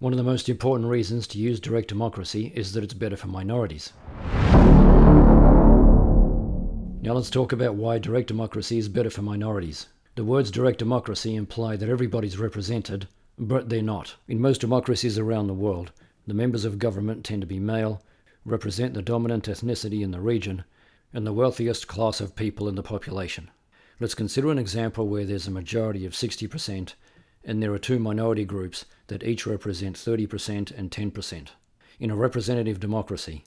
One of the most important reasons to use direct democracy is that it's better for minorities. Now let's talk about why direct democracy is better for minorities. The words direct democracy imply that everybody's represented, but they're not. In most democracies around the world, the members of government tend to be male, represent the dominant ethnicity in the region, and the wealthiest class of people in the population. Let's consider an example where there's a majority of 60%, and there are two minority groups that each represent 30% and 10%. In a representative democracy,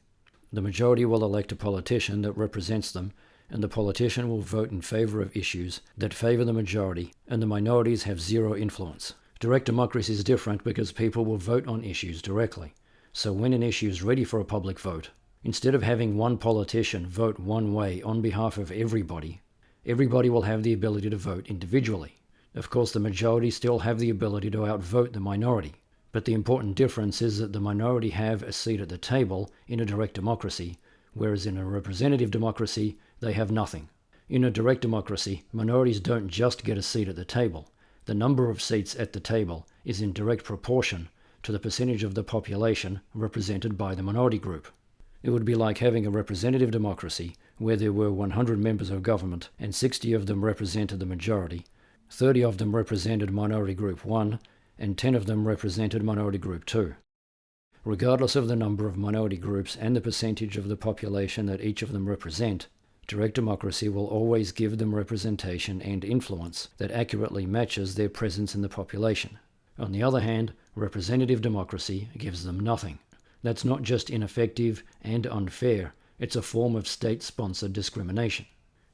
the majority will elect a politician that represents them, and the politician will vote in favor of issues that favor the majority, and the minorities have zero influence. Direct democracy is different because people will vote on issues directly. So when an issue is ready for a public vote, instead of having one politician vote one way on behalf of everybody will have the ability to vote individually. Of course, the majority still have the ability to outvote the minority, but the important difference is that the minority have a seat at the table in a direct democracy, whereas in a representative democracy, they have nothing. In a direct democracy, minorities don't just get a seat at the table. The number of seats at the table is in direct proportion to the percentage of the population represented by the minority group. It would be like having a representative democracy where there were 100 members of government and 60 of them represented the majority, 30 of them represented minority group 1, and 10 of them represented minority group 2. Regardless of the number of minority groups and the percentage of the population that each of them represent, direct democracy will always give them representation and influence that accurately matches their presence in the population. On the other hand, representative democracy gives them nothing. That's not just ineffective and unfair, it's a form of state-sponsored discrimination.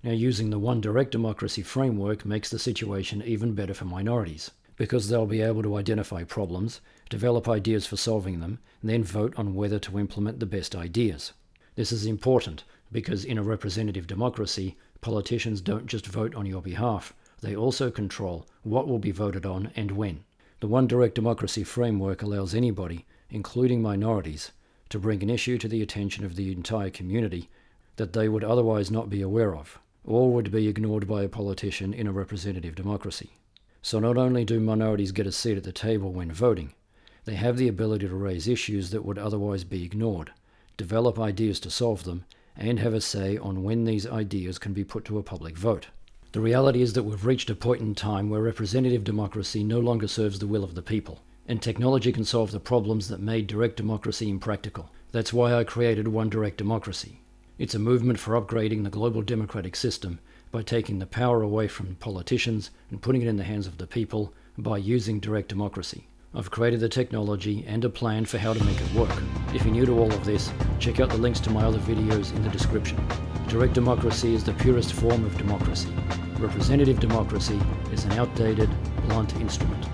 Now, using the one direct democracy framework makes the situation even better for minorities, because they'll be able to identify problems, develop ideas for solving them, and then vote on whether to implement the best ideas. This is important because in a representative democracy, politicians don't just vote on your behalf, they also control what will be voted on and when. The one direct democracy framework allows anybody, including minorities, to bring an issue to the attention of the entire community that they would otherwise not be aware of, or would be ignored by a politician in a representative democracy. So not only do minorities get a seat at the table when voting, they have the ability to raise issues that would otherwise be ignored, develop ideas to solve them, and have a say on when these ideas can be put to a public vote. The reality is that we've reached a point in time where representative democracy no longer serves the will of the people, and technology can solve the problems that made direct democracy impractical. That's why I created One Direct Democracy. It's a movement for upgrading the global democratic system by taking the power away from politicians and putting it in the hands of the people by using direct democracy. I've created the technology and a plan for how to make it work. If you're new to all of this, check out the links to my other videos in the description. Direct democracy is the purest form of democracy. Representative democracy is an outdated, blunt instrument.